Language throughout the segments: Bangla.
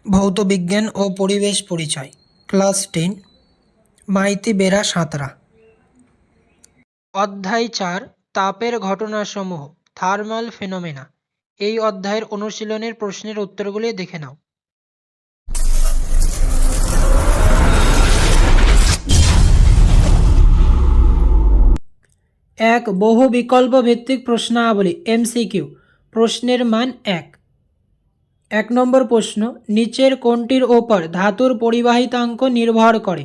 ভৌতবিজ্ঞান ও পরিবেশ পরিচয় ক্লাস 10 মাইতি বেরা সাঁতরা। অধ্যায় 4 তাপের ঘটনাসমূহ থার্মাল ফেনোমেনা। এই অধ্যায়ের অনুশীলনের প্রশ্নের উত্তরগুলি দেখে নাও। এক বহু বিকল্প ভিত্তিক প্রশ্নাবলী এমসিকিউ। প্রশ্নের মান 1 নম্বর প্রশ্ন, নিচের কোনটির ওপর ধাতুর পরিবাহিতাঙ্ক নির্ভর করে?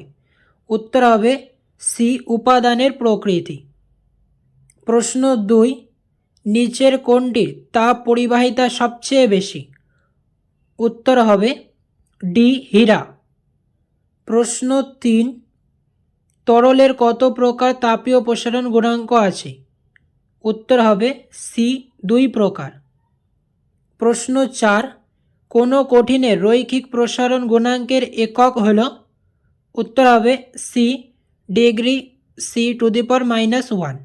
উত্তর হবে সি, উপাদানের প্রকৃতি। প্রশ্ন 2, নিচের কোনটির তাপ পরিবাহিতা সবচেয়ে বেশি? উত্তর হবে ডি, হীরা। প্রশ্ন 3, তরলের কত প্রকার তাপীয় প্রসারণ গুণাঙ্ক আছে? উত্তর হবে সি, 2 প্রকার। প্রশ্ন 4, কোনো কঠিনের রৈখিক প্রসারণ গুণাঙ্কের একক হল? উত্তর হবে সি, ডিগ্রি C⁻⁻1।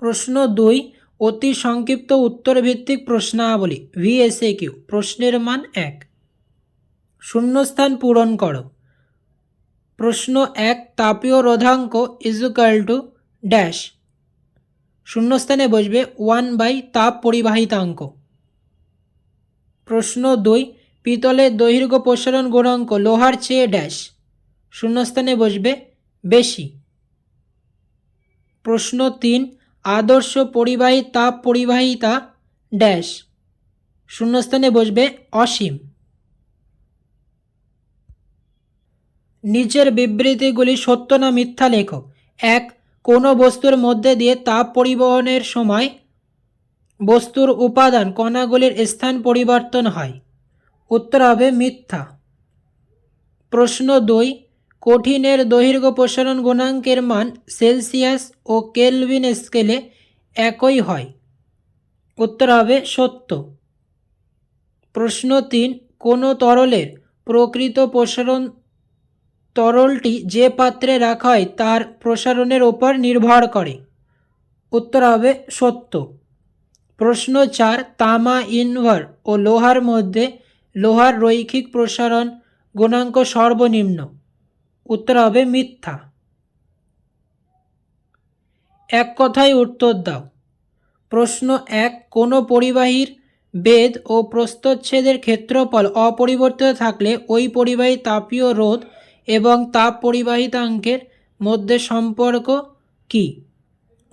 প্রশ্ন 2, অতি সংক্ষিপ্ত উত্তর ভিত্তিক প্রশ্নাবলী VSAQ। প্রশ্নের মান 1। শূন্যস্থান পূরণ করো। প্রশ্ন 1, তাপীয় রোধাঙ্ক ড্যাশ। শূন্যস্থানে বসবে 1/, তাপ পরিবাহিতাঙ্ক। প্রশ্ন 2, পিতলের দৈর্ঘ্য প্রসারণ গুণাঙ্ক লোহার চেয়ে ড্যাশ। শূন্যস্থানে বসবে বেশি। প্রশ্ন 3, আদর্শ পরিবাহী তাপ পরিবাহিতা ড্যাশ। শূন্যস্থানে বসবে অসীম। নিচের বিবৃতিগুলি সত্য না মিথ্যা লেখো। 1, কোনো বস্তুর মধ্যে দিয়ে তাপ পরিবহনের সময় বস্তুর উপাদান কণাগুলির স্থান পরিবর্তন হয়। উত্তর হবে মিথ্যা। প্রশ্ন 2, কঠিনের দৈর্ঘ্য প্রসারণ গুণাঙ্কের মান সেলসিয়াস ও কেলভিন স্কেলে একই হয়। উত্তর হবে সত্য। প্রশ্ন 3, কোনো তরলের প্রকৃত প্রসারণ তরলটি যে পাত্রে রাখা হয় তার প্রসারণের ওপর নির্ভর করে। উত্তর হবে সত্য। প্রশ্ন 4, তামা, ইনভার ও লোহার মধ্যে লোহার রৈখিক প্রসারণ গুণাঙ্ক সর্বনিম্ন। উত্তর হবে মিথ্যা। এক কথায় উত্তর দাও। প্রশ্ন 1, কোনো পরিবাহীর বেধ ও প্রস্থচ্ছেদের ক্ষেত্রফল অপরিবর্তিত থাকলে ওই পরিবাহী তাপীয় রোধ এবং তাপ পরিবাহিতাঙ্কের মধ্যে সম্পর্ক কি?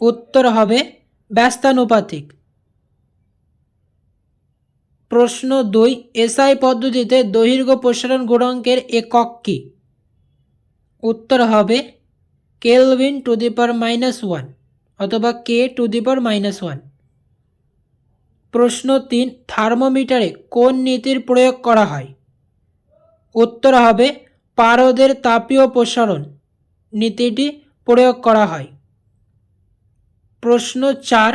উত্তর হবে ব্যস্তানুপাতিক। প্রশ্ন 2, এসআই পদ্ধতিতে দৈর্ঘ্য প্রসারণ গুণাঙ্কের একক কি? উত্তর হবে Kelvin⁻⁻1 অথবা K⁻⁻1। প্রশ্ন 3, থার্মোমিটারে কোন নীতির প্রয়োগ করা হয়? উত্তর হবে পারদের তাপীয় প্রসারণ নীতিটি প্রয়োগ করা হয়। প্রশ্ন 4,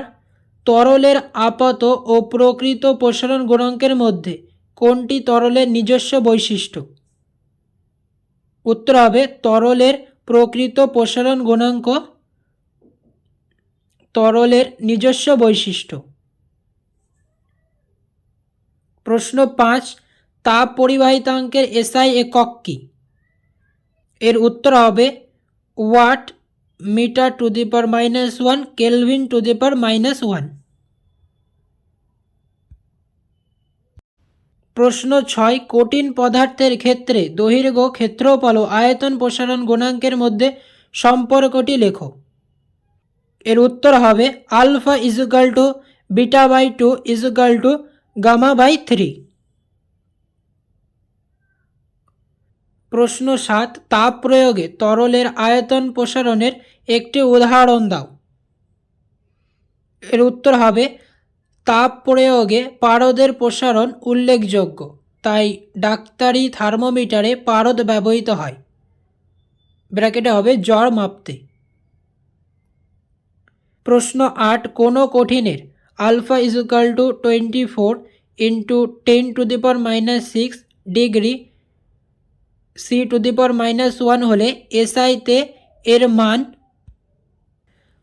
তরলের আপাত ও প্রকৃত প্রসারণ গুণাঙ্কের মধ্যে কোনটি তরলের নিজস্ব বৈশিষ্ট্য? উত্তর হবে তরলের প্রকৃত প্রসারণ গুণাঙ্ক তরলের নিজস্ব বৈশিষ্ট্য। প্রশ্ন 5, তাপ পরিবাহিতাঙ্কের এসআই একক কি? এর উত্তর হবে ওয়াট মিটার⁻⁻1 Kelvin⁻⁻1। প্রশ্ন 6, কঠিন পদার্থের ক্ষেত্রে দৈর্ঘ্য, ক্ষেত্রফল ও আয়তন প্রসারণ গুণাঙ্কের মধ্যে সম্পর্কটি লেখো। এর উত্তর হবে α = β/2 γ/3। প্রশ্ন 7, তাপ প্রয়োগে তরলের আয়তন প্রসারণের একটি উদাহরণ দাও। এর উত্তর হবে তাপ প্রয়োগে পারদের প্রসারণ উল্লেখযোগ্য, তাই ডাক্তারি থার্মোমিটারে পারদ ব্যবহৃত হয়। ব্র্যাকেটে হবে জ্বর মাপতে। প্রশ্ন 8, কোনো কঠিনের α = 24 × 10⁻⁻6 ডিগ্রি C⁻⁻1 হলে এসআইতে এর মান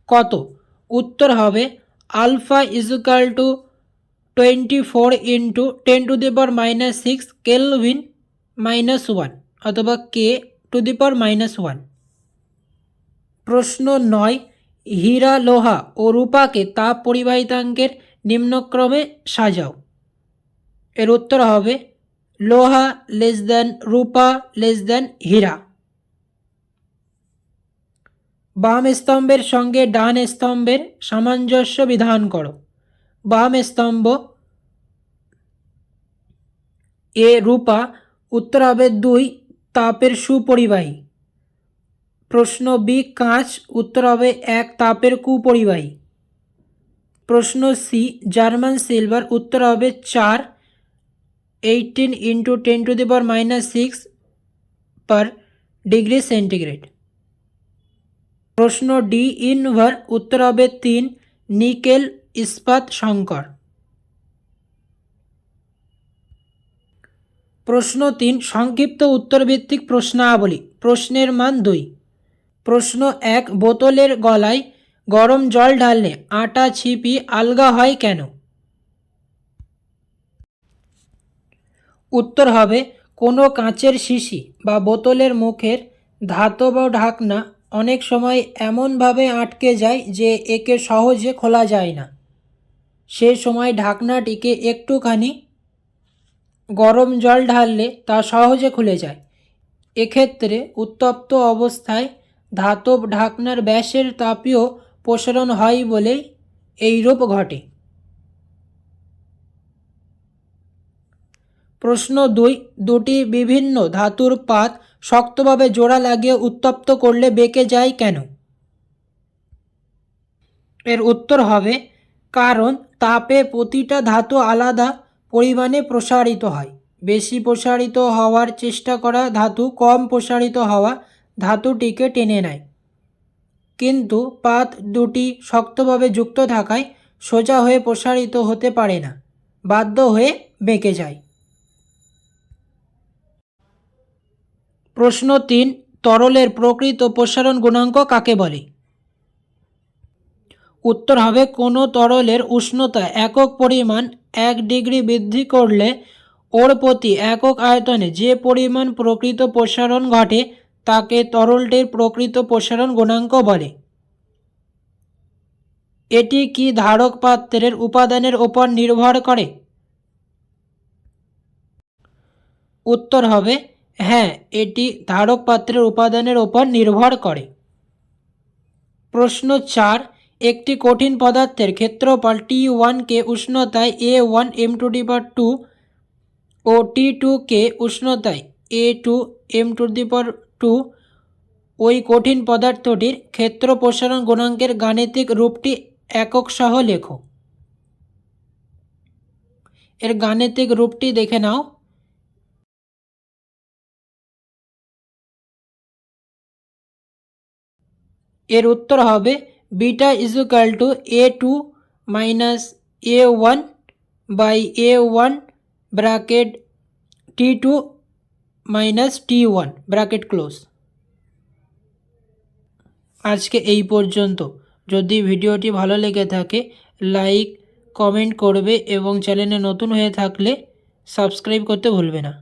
কত? উত্তর হবে α = 24 ইন্টু 10⁻⁻6 কেলভিন -1 অথবা K⁻⁻1। প্রশ্ন 9, হীরা, লোহা ও রূপাকে তাপ পরিবাহিতাঙ্কের নিম্নক্রমে সাজাও। এর উত্তর হবে লোহা লেস দেন রূপা লেস দেন হীরা। বাম স্তম্ভের সঙ্গে ডান স্তম্ভের সামঞ্জস্য বিধান করো। বাম স্তম্ভ এ রূপা, উত্তর হবে 2 তাপের সুপরিবাহী। প্রশ্ন বি কাঁচ, উত্তর হবে 1 তাপের কুপরিবাহী। প্রশ্ন সি জার্মান সিলভার, উত্তর হবে 4 18 ইন্টু 10⁻⁻6 पर ডিগ্রি সেন্টিগ্রেড। প্রশ্ন ডি ইনভার, উত্তর হবে 3 নিকেল ইস্পাত সংকর। প্রশ্ন 3 সংক্ষিপ্ত উত্তরভিত্তিক প্রশ্নাবলী। প্রশ্নের মান 2। প্রশ্ন 1 বোতলের গলায় গরম জল ঢাললে আটা ছিপি আলগা হয় কেন? উত্তর হবে কোনো কাঁচের শিশি বা বোতলের মুখের ধাতব ঢাকনা অনেক সময় এমনভাবে আটকে যায় যে একে সহজে খোলা যায় না। সে সময় ঢাকনাটিকে একটুখানি গরম জল ঢাললে তা সহজে খুলে যায়। এক্ষেত্রে উত্তপ্ত অবস্থায় ধাতব ঢাকনার ব্যাসের তাপীয় প্রসারণ হয় বলে এইরূপ ঘটে। প্রশ্ন 2 দুটি বিভিন্ন ধাতুর পাত শক্তভাবে জোড়া লাগিয়ে উত্তপ্ত করলে বেঁকে যায় কেন? এর উত্তর হবে কারণ তাপে প্রতিটা ধাতু আলাদা পরিমাণে প্রসারিত হয়। বেশি প্রসারিত হওয়ার চেষ্টা করা ধাতু কম প্রসারিত হওয়া ধাতুটিকে টেনে নেয়, কিন্তু পাত দুটি শক্তভাবে যুক্ত থাকায় সোজা হয়ে প্রসারিত হতে পারে না, বাধ্য হয়ে বেঁকে যায়। প্রশ্ন 3 তরলের প্রকৃত প্রসারণ গুণাঙ্ক কাকে বলে? উত্তর হবে কোনো তরলের উষ্ণতা একক পরিমাণ 1 ডিগ্রি বৃদ্ধি করলে ওর প্রতি একক আয়তনে যে পরিমাণ প্রকৃত প্রসারণ ঘটে তাকে তরলটির প্রকৃত প্রসারণ গুণাঙ্ক বলে। এটি কি ধারক পাত্রের উপাদানের ওপর নির্ভর করে? উত্তর হবে হ্যাঁ, এটি ধারক পাত্রের উপাদানের ওপর নির্ভর করে। প্রশ্ন 4 একটি কঠিন পদার্থের ক্ষেত্রফল T1 কে উষ্ণতায় A1 m⁻², ও T2 কে উষ্ণতায় A2 m⁻², ওই কঠিন পদার্থটির ক্ষেত্র প্রসারণ গুণাঙ্কের গাণিতিক রূপটি একক সহ লেখো। এর গাণিতিক রূপটি দেখে নাও। এর উত্তর হবে beta A2 - A1 by A1 bracket T2 - T1 bracket close. আজকে এই পর্যন্ত। যদি ভিডিওটি ভালো লেগে থাকে লাইক কমেন্ট করবে এবং চ্যানেলে নতুন হয়ে থাকলে সাবস্ক্রাইব করতে ভুলবে না।